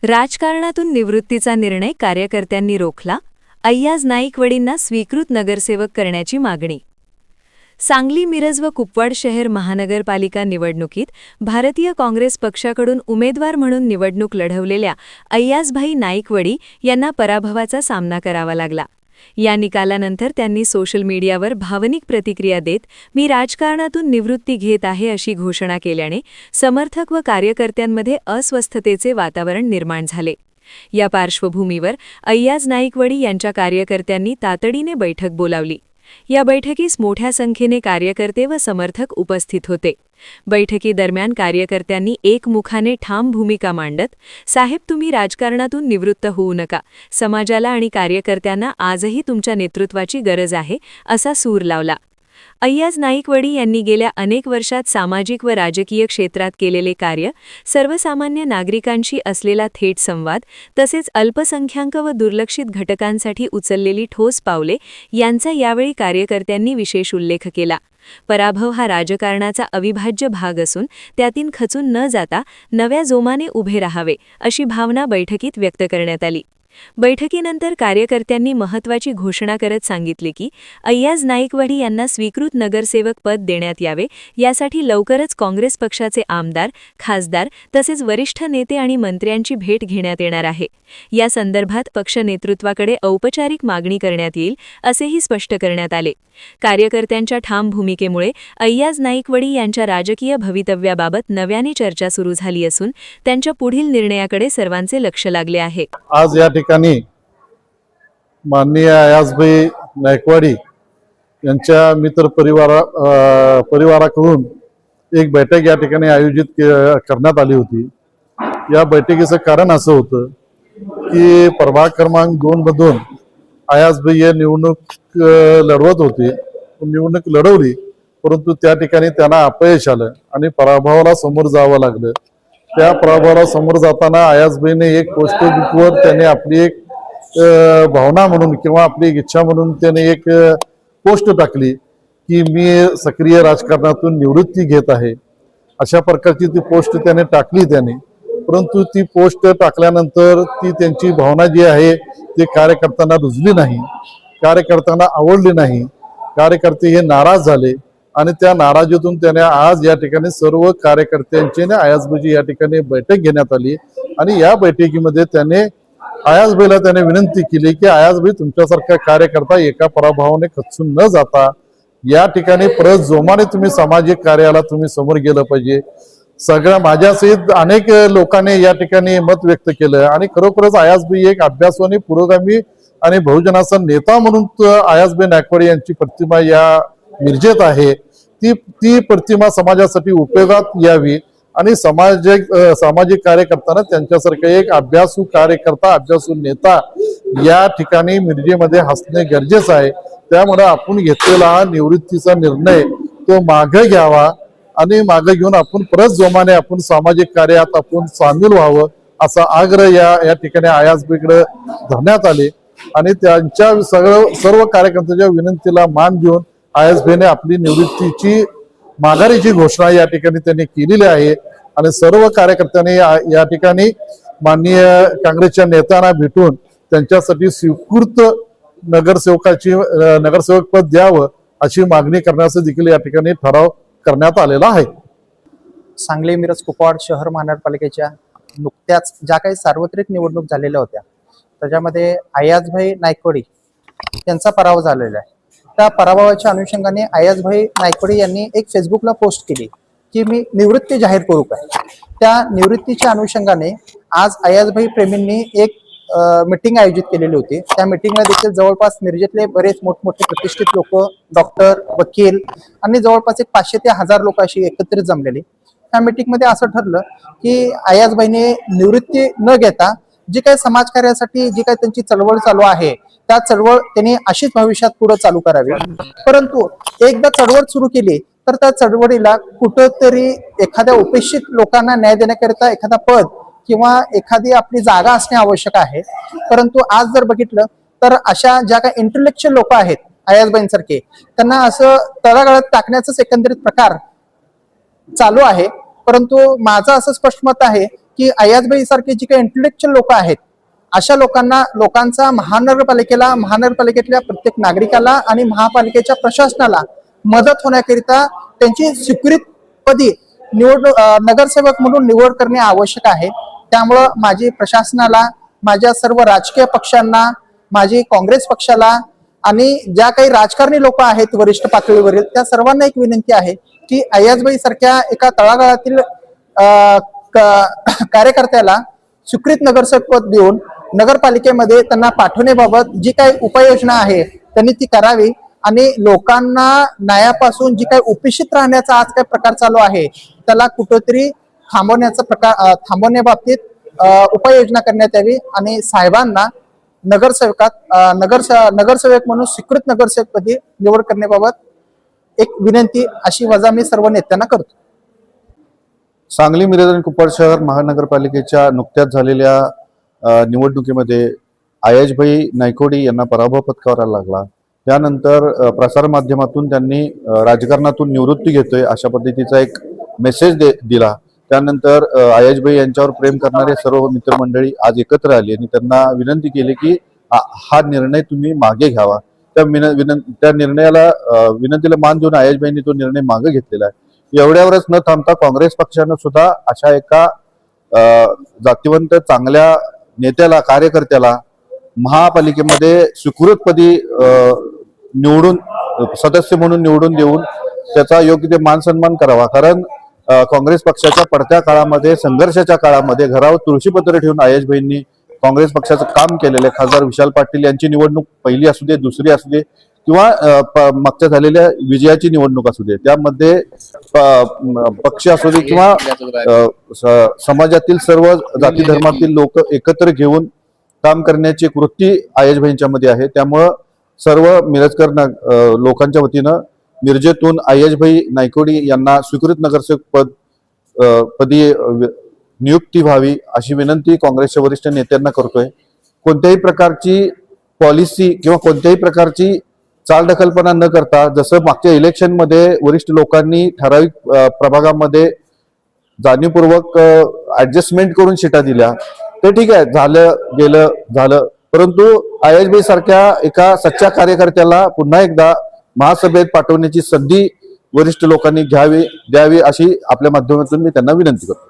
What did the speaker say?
राजकारणातून निवृत्तीचा निर्णय कार्यकर्त्यांनी रोखला. अय्याज नाईकवडींना स्वीकृत नगरसेवक करण्याची मागणी. सांगली, मिरज व कुपवाड शहर महानगरपालिका निवडणुकीत भारतीय काँग्रेस पक्षाकडून उमेदवार म्हणून निवडणूक लढवलेल्या अय्याजभाई नाईकवडी यांना पराभवाचा सामना करावा लागला. या निकालानंतर त्यांनी सोशल मीडियावर भावनिक प्रतिक्रिया देत मी राजकारणातून निवृत्ती घेत आहे अशी घोषणा केल्याने समर्थक व कार्यकर्त्यांमध्ये अस्वस्थतेचे वातावरण निर्माण झाले. या पार्श्वभूमीवर अय्याज नाईकवडी यांच्या कार्यकर्त्यांनी तातडीने बैठक बोलावली. या बैठकीस मोठ्या संख्येने कार्यकर्ते व समर्थक उपस्थित होते. बैठकीदरम्यान कार्यकर्त्यांनी एकमुखाने ठाम भूमिका मांडत, साहेब तुम्ही राजकारणातून निवृत्त होऊ नका, समाजाला आणि कार्यकर्त्यांना आजही तुमच्या नेतृत्वाची गरज आहे, असा सूर लावला. अय्याज नाईकवडी यांनी गेल्या अनेक वर्षात सामाजिक व राजकीय क्षेत्रात केलेले कार्य, सर्वसामान्य नागरिकांशी असलेला थेट संवाद तसेच अल्पसंख्याक व दुर्लक्षित घटकांसाठी उचललेली ठोस पावले यांचा यावेळी कार्यकर्त्यांनी विशेष उल्लेख केला. पराभव हा राजकारणाचा अविभाज्य भाग असून त्यातून खचून न जाता नव्या जोमाने उभे राहावे, अशी भावना बैठकीत व्यक्त करण्यात आली. बैठकीनंतर कार्यकर्त्यांनी महत्त्वाची घोषणा करत सांगितले की अय्याज नाईकवडी यांना स्वीकृत नगरसेवक पद देण्यात यावे, यासाठी लवकरच काँग्रेस पक्षाचे आमदार, खासदार तसेच वरिष्ठ नेते आणि मंत्र्यांची भेट घेण्यात येणार आहे. या संदर्भात पक्ष नेतृत्वाकडे औपचारिक मागणी करण्यात येईल, असेही स्पष्ट करण्यात आले. कार्यकर्त्यांच्या ठाम भूमिकेमुळे अय्याज नाईकवडी यांच्या राजकीय भवितव्याबाबत नव्याने चर्चा सुरू झाली असून त्यांच्या पुढील निर्णयाकडे सर्वांचे लक्ष लागले आहे. आज या ठिकाणी माननीय अय्याजभाई नाईकवडी यांच्या मित्र परिवाराकडून एक बैठक या ठिकाणी आयोजित करण्यात आली होती. या बैठकीचं कारण असं होतं की प्रभाग क्रमांक 2 मधून अय्याजभाई हे निवडणूक लढवत होते. निवडणूक लढवली, परंतु त्या ठिकाणी त्यांना अपयश आलं आणि पराभवाला समोर जावं लागलं. त्या पराभवाला समोर जाताना अय्याजभाईने एक पोस्टबुकवर त्याने आपली एक भावना म्हणून किंवा आपली इच्छा म्हणून त्याने एक पोस्ट टाकली की मी सक्रिय राजकारणातून निवृत्ती घेत आहे. अशा प्रकारची ती पोस्ट त्याने टाकली परंतु ती पोस्ट टाकल्यानंतर ती त्यांची भावना जी आहे ती कार्यकर्त्यांना रुजली नाही, कार्यकर्त्यांना आवडली नाही. कार्यकर्ते हे नाराज झाले आणि त्या नाराजीतून त्याने आज या ठिकाणी सर्व कार्यकर्त्यांची अय्याजभाईची या ठिकाणी बैठक घेण्यात आली आणि या बैठकीमध्ये त्याने अय्याजभाईला त्याने विनंती केली की अय्याजभाई तुमच्यासारखा कार्यकर्ता एका पराभवाने खचून न जाता या ठिकाणी परत जोमाने तुम्ही सामाजिक कार्याला तुम्ही समोर गेलं पाहिजे. सगळ्या माझ्यासहित अनेक लोकांनी या ठिकाणी मत व्यक्त केलं आणि खरोखरच अय्याजभाई एक अभ्यासू आणि पुरोगामी आणि बहुजनाचा नेता म्हणून अय्याजभाई नाईकवडी यांची प्रतिमा या मिरजेत आहे. ती प्रतिमा समाजासाठी उपयोगात यावी आणि सामाजिक कार्यकर्त्यांना त्यांच्यासारखं एक अभ्यासू कार्यकर्ता, अभ्यासू नेता या ठिकाणी मिरजेमध्ये असणे गरजेचं आहे. त्यामुळे आपण घेतलेला हा निवृत्तीचा निर्णय तो मागे घ्यावा आणि मागे घेऊन आपण परत जोमाने आपण सामाजिक कार्यात आपण सामील व्हावं, असा आग्रह या ठिकाणी अय्याजभाईकडे धरण्यात आले आणि त्यांच्या सर्व कार्यकर्त्यांच्या विनंतीला मान देऊन अय्याजभाईने आपली निवृत्तीची माघारीची घोषणा या ठिकाणी त्यांनी केलेली आहे आणि सर्व कार्यकर्त्यांनी या ठिकाणी माननीय काँग्रेसच्या नेत्यांना भेटून त्यांच्यासाठी स्वीकृत नगरसेवक पद द्यावं अशी मागणी करण्याचा देखील या ठिकाणी ठराव करण्यात आलेला आहे. सांगली, मिरज, कुपवाड शहर महानगरपालिकेच्या नुकत्याच ज्या काही सार्वत्रिक निवडणूक झालेल्या होत्या त्याच्यामध्ये अय्याजभाई नाईकवडी यांचा पराभव झालेला आहे. त्या पराभवाच्या अनुषंगाने अय्याजभाई नाईकवडी यांनी एक फेसबुकला पोस्ट केली की मी निवृत्ती जाहीर करू काय. त्या निवृत्तीच्या अनुषंगाने आज अय्याजभाई प्रेमींनी एक मीटिंग आयोजित केलेली होती. त्या मीटिंगला देखील जवळपास मिरजेतले बरेच मोठमोठे प्रतिष्ठित लोक, डॉक्टर, वकील आणि जवळपास 500 ते 1000 लोक अशी एकत्रित जमलेली. त्या मीटिंगमध्ये असं ठरलं की अय्याजभाईने निवृत्ती न घेता जी काही समाजकार्यासाठी जी काही त्यांची चळवळ चालू आहे त्या चळवळ त्यांनी अशीच भविष्यात पुढे चालू करावी. परंतु एकदा चळवळ सुरू केली तर त्या चळवळीला कुठंतरी एखाद्या उपेक्षित लोकांना न्याय देण्याकरिता एखादा पद किंवा एखादी आपली जागा असणे आवश्यक आहे. परंतु आज जर बघितलं तर अशा ज्या काही इंटेलेक्च्युअल लोक आहेत अय्याजभाईंसारखे, त्यांना असं तळागाळात टाकण्याचाच एकंदरीत प्रकार चालू आहे. परंतु माझं असं स्पष्ट मत आहे की अयाजभाई सारखे जी काही इंटेलेक्च्युअल लोक आहेत, अशा लोकांचा महानगरपालिकेतल्या प्रत्येक नागरिकाला आणि महापालिकेच्या प्रशासनाला मदत होण्याकरिता त्यांची स्वीकृतपदी नगरसेवक म्हणून निवड करणे आवश्यक आहे. त्यामुळं माझी प्रशासनाला, माझ्या सर्व राजकीय पक्षांना, माझी काँग्रेस पक्षाला आणि ज्या काही राजकारणी लोक आहेत वरिष्ठ पातळीवरील, त्या सर्वांना एक विनंती आहे की अयाजभाई सारख्या एका तळागाळातील कार्यकर्त्याला स्वीकृत नगरसेवक पद देऊन नगरपालिकेमध्ये त्यांना पाठवण्याबाबत जी काही उपाययोजना आहे त्यांनी ती करावी आणि लोकांना न्यायापासून जी काही उपेक्षित राहण्याचा आज काय प्रकार चालू आहे त्याला कुठेतरी थांबवण्याबाबतीत उपाययोजना करण्यात यावी आणि साहेबांना नगरसेवक म्हणून स्वीकृत नगरसेवकपदी निवड करण्याबाबत एक विनंती अशी वजा मी सर्व नेत्यांना करतो. सांगली, मिरज आणि कुपवाड शहर महानगरपालिकेच्या नुकत्याच झालेल्या निवडणुकीमध्ये अयाजभाई नायकोडी यांना पराभव पत्करावा लागला. त्यानंतर प्रसारमाध्यमातून त्यांनी राजकारणातून निवृत्ती घेतोय अशा पद्धतीचा एक मेसेज दिला. त्यानंतर अयाजभाई यांच्यावर प्रेम करणारे सर्व मित्रमंडळी आज एकत्र आली आणि त्यांना विनंती केली की हा निर्णय तुम्ही मागे घ्यावा. त्या विनंतीला मान देऊन अयाजभाईंनी तो निर्णय मागे घेतलेला आहे. एवढ्यावरच न थांबता काँग्रेस पक्षानं सुद्धा अशा एका जातीवंत चांगल्या नेत्याला, कार्यकर्त्याला महापालिकेमध्ये स्वीकृतपदी निवडून सदस्य म्हणून निवडून देऊन त्याचा योग्य ते मान सन्मान करावा. कारण काँग्रेस पक्षाच्या पडत्या काळामध्ये, संघर्षाच्या काळामध्ये घरावर तुळशीपत्र ठेवून अयाजभाईंनी काँग्रेस पक्षाचं काम केलेलं आहे. खासदार विशाल पाटील यांची निवडणूक पहिली असू दे, दुसरी असू दे किंवा मागच्या झालेल्या विजयाची निवडणूक असू दे, त्यामध्ये पक्ष असू दे किंवा समाजातील सर्व जाती धर्मातील लोक एकत्र घेऊन काम करण्याची एक वृत्ती अयाजभाईंच्या मध्ये आहे. त्यामुळं सर्व मिरजकर लोकांच्या वतीनं मिरजेतून अयाजभाई नायकोडी यांना स्वीकृत नगरसेवक पदी नियुक्ती व्हावी अशी विनंती काँग्रेसच्या वरिष्ठ नेत्यांना करतोय. कोणत्याही प्रकारची पॉलिसी किंवा कोणत्याही प्रकारची चालढकलपणा न करता, जसं मागच्या इलेक्शनमध्ये वरिष्ठ लोकांनी ठराविक प्रभागामध्ये जाणीवपूर्वक ऍडजस्टमेंट करून शिटा दिल्या, ते ठीक आहे, झालं. परंतु अयाजभाई सारख्या एका सच्च्या कार्यकर्त्याला पुन्हा एकदा महासभेत पाठवण्याची संधी वरिष्ठ लोकांनी द्यावी अशी आपल्या माध्यमातून मी त्यांना विनंती करतो.